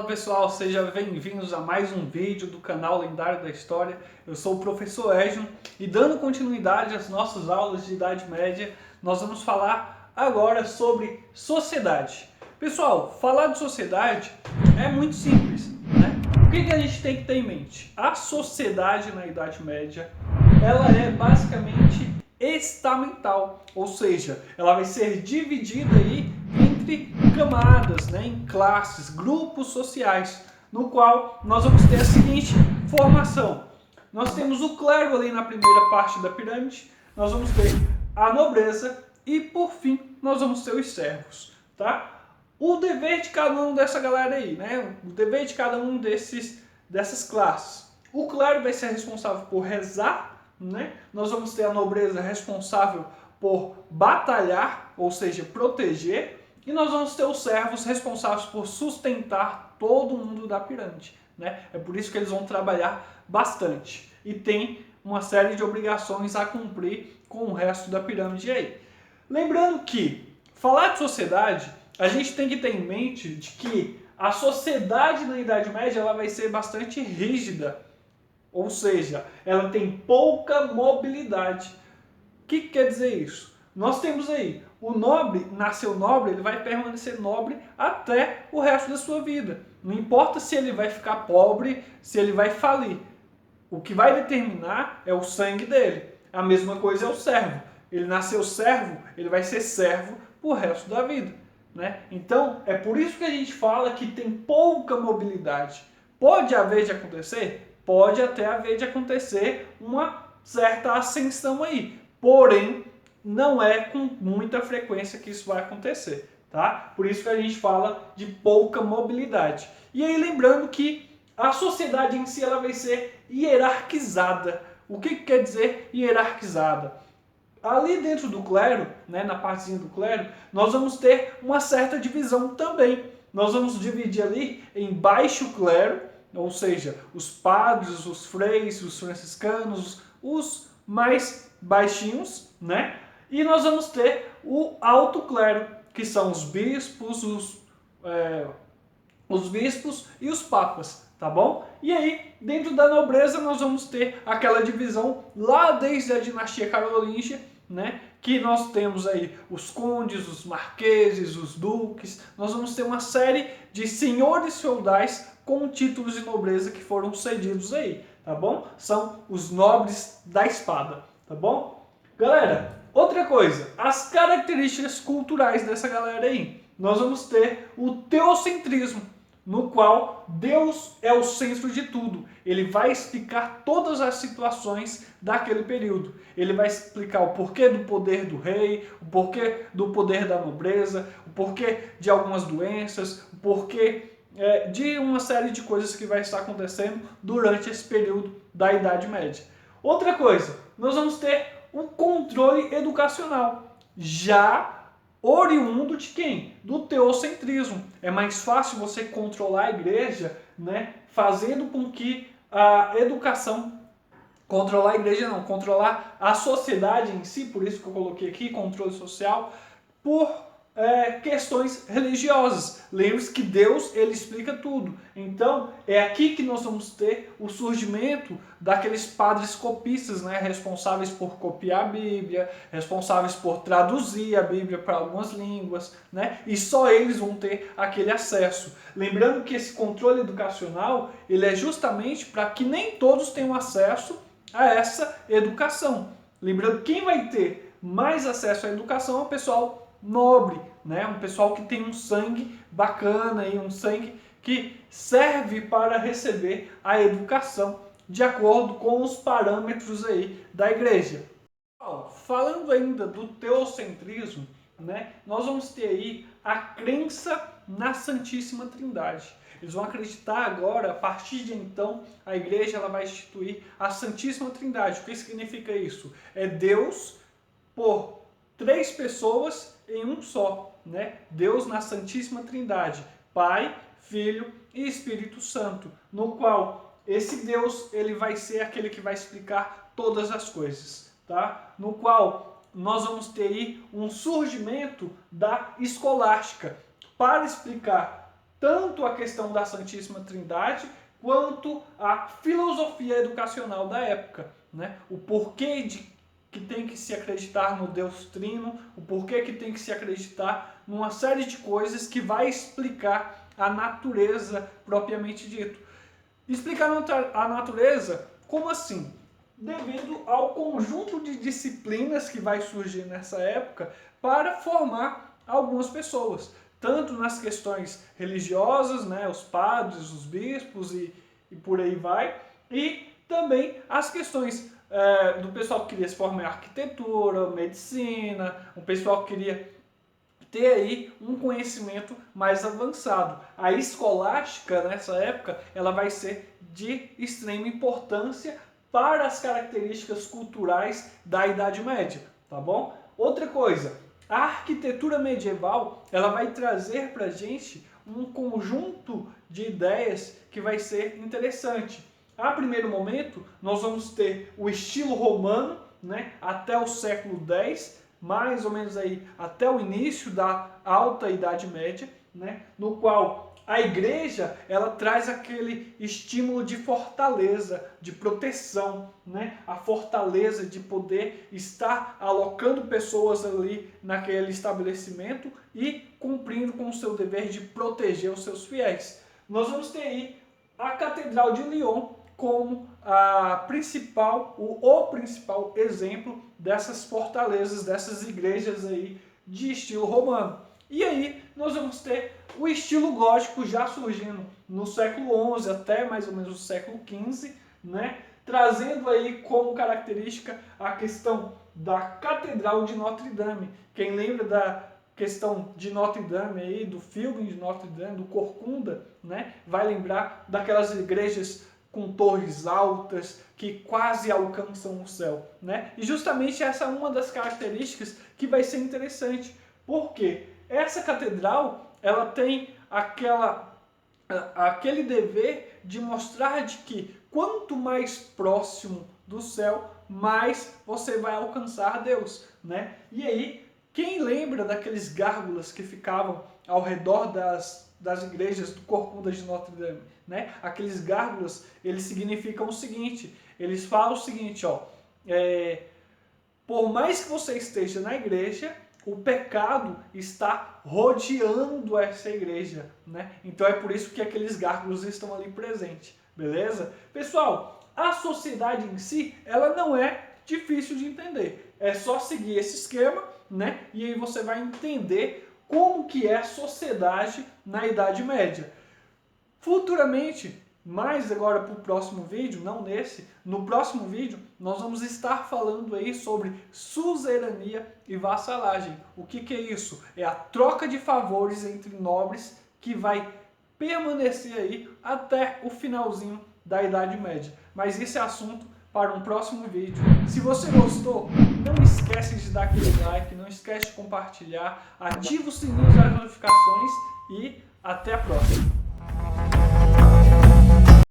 pessoal, sejam bem-vindos a mais um vídeo do canal Lendário da História. Eu sou o professor Edson e dando continuidade às nossas aulas de Idade Média, nós vamos falar agora sobre sociedade. Pessoal, falar de sociedade é muito simples, né? O que a gente tem que ter em mente? A sociedade na Idade Média, ela é basicamente estamental, ou seja, ela vai ser dividida aí entre camadas, né, em classes, grupos sociais, no qual nós vamos ter a seguinte formação. Nós temos o clero ali na primeira parte da pirâmide, nós vamos ter a nobreza e, por fim, nós vamos ter os servos, tá? O dever de cada um dessa galera aí, né? O dever de cada um dessas classes. O clero vai ser responsável por rezar, né? Nós vamos ter a nobreza responsável por batalhar, ou seja, proteger, e nós vamos ter os servos responsáveis por sustentar todo mundo da pirâmide, né? É por isso que eles vão trabalhar bastante e tem uma série de obrigações a cumprir com o resto da pirâmide aí. Lembrando que falar de sociedade, a gente tem que ter em mente de que a sociedade na Idade Média ela vai ser bastante rígida, ou seja, ela tem pouca mobilidade. O que quer dizer isso? Nós temos aí, o nobre nasceu nobre, ele vai permanecer nobre até o resto da sua vida. Não importa se ele vai ficar pobre, se ele vai falir. O que vai determinar é o sangue dele. A mesma coisa é o servo. Ele nasceu servo, ele vai ser servo pro resto da vida, né? Então, é por isso que a gente fala que tem pouca mobilidade. Pode haver de acontecer? Pode até haver de acontecer uma certa ascensão aí. Porém, não é com muita frequência que isso vai acontecer, tá? Por isso que a gente fala de pouca mobilidade. E aí lembrando que a sociedade em si ela vai ser hierarquizada. O que quer dizer hierarquizada? Ali dentro do clero, né, na partezinha do clero, nós vamos ter uma certa divisão também. Nós vamos dividir ali em baixo clero, ou seja, os padres, os freis, os franciscanos, os mais baixinhos, né? E nós vamos ter o alto clero, que são os bispos, os bispos e os papas, tá bom? E aí, dentro da nobreza, nós vamos ter aquela divisão lá desde a dinastia carolíngia, né? Que nós temos aí os condes, os marqueses, os duques. Nós vamos ter uma série de senhores feudais com títulos de nobreza que foram cedidos aí, tá bom? São os nobres da espada, tá bom? Galera, outra coisa, as características culturais dessa galera aí. Nós vamos ter o teocentrismo, no qual Deus é o centro de tudo. Ele vai explicar todas as situações daquele período. Ele vai explicar o porquê do poder do rei, o porquê do poder da nobreza, o porquê de algumas doenças, o porquê de uma série de coisas que vai estar acontecendo durante esse período da Idade Média. Outra coisa, nós vamos ter um controle educacional, já oriundo de quem? Do teocentrismo. É mais fácil você controlar a igreja, né, fazendo com que a educação, controlar a igreja não, controlar a sociedade em si, por isso que eu coloquei aqui, controle social, por questões religiosas. Lembre-se que Deus, ele explica tudo. Então, é aqui que nós vamos ter o surgimento daqueles padres copistas, né, responsáveis por copiar a Bíblia, responsáveis por traduzir a Bíblia para algumas línguas, né, e só eles vão ter aquele acesso. Lembrando que esse controle educacional, ele é justamente para que nem todos tenham acesso a essa educação. Lembrando que quem vai ter mais acesso à educação é o pessoal nobre, né? Um pessoal que tem um sangue bacana e um sangue que serve para receber a educação de acordo com os parâmetros aí da igreja. Falando ainda do teocentrismo, né? Nós vamos ter aí a crença na Santíssima Trindade. Eles vão acreditar agora, a partir de então, a igreja ela vai instituir a Santíssima Trindade. O que significa isso? É Deus por três pessoas em um só, né? Deus na Santíssima Trindade, Pai, Filho e Espírito Santo, no qual esse Deus ele vai ser aquele que vai explicar todas as coisas, tá? No qual nós vamos ter aí um surgimento da escolástica para explicar tanto a questão da Santíssima Trindade, quanto a filosofia educacional da época, né? O porquê de que tem que se acreditar no Deus Trino, o porquê que tem que se acreditar numa série de coisas que vai explicar a natureza propriamente dito. Explicar a natureza, como assim? Devido ao conjunto de disciplinas que vai surgir nessa época para formar algumas pessoas, tanto nas questões religiosas, né, os padres, os bispos e por aí vai, e também as questões do pessoal que queria se formar em arquitetura, medicina, o pessoal que queria ter aí um conhecimento mais avançado. A escolástica nessa época ela vai ser de extrema importância para as características culturais da Idade Média, tá bom? Outra coisa, a arquitetura medieval ela vai trazer para a gente um conjunto de ideias que vai ser interessante. A primeiro momento, nós vamos ter o estilo romano, né, até o século X, mais ou menos aí até o início da Alta Idade Média, né, no qual a igreja ela traz aquele estímulo de fortaleza, de proteção, né, a fortaleza de poder estar alocando pessoas ali naquele estabelecimento e cumprindo com o seu dever de proteger os seus fiéis. Nós vamos ter aí a Catedral de Lyon como o principal exemplo dessas fortalezas, dessas igrejas aí de estilo romano. E aí nós vamos ter o estilo gótico já surgindo no século XI até mais ou menos o século XV, né? Trazendo aí como característica a questão da Catedral de Notre Dame. Quem lembra da questão de Notre Dame aí, do filme de Notre Dame, do Corcunda, né? Vai lembrar daquelas igrejas com torres altas que quase alcançam o céu, né? E justamente essa é uma das características que vai ser interessante, porque essa catedral ela tem aquele dever de mostrar de que quanto mais próximo do céu, mais você vai alcançar Deus, né? E aí, quem lembra daqueles gárgulas que ficavam ao redor das igrejas do Corcunda de Notre Dame, né? Aqueles gárgulas, eles significam o seguinte, eles falam o seguinte, ó, por mais que você esteja na igreja, o pecado está rodeando essa igreja, né? Então é por isso que aqueles gárgulas estão ali presentes, beleza? Pessoal, a sociedade em si, ela não é difícil de entender. É só seguir esse esquema, né? E aí você vai entender como que é a sociedade na Idade Média. Futuramente, mais agora para o próximo vídeo, não nesse, no próximo vídeo, nós vamos estar falando aí sobre suzerania e vassalagem. O que é isso? É a troca de favores entre nobres que vai permanecer aí até o finalzinho da Idade Média. Mas esse é assunto para um próximo vídeo. Se você gostou, não esquece de dar aquele like, não esquece de compartilhar, ativa o sininho das notificações e até a próxima.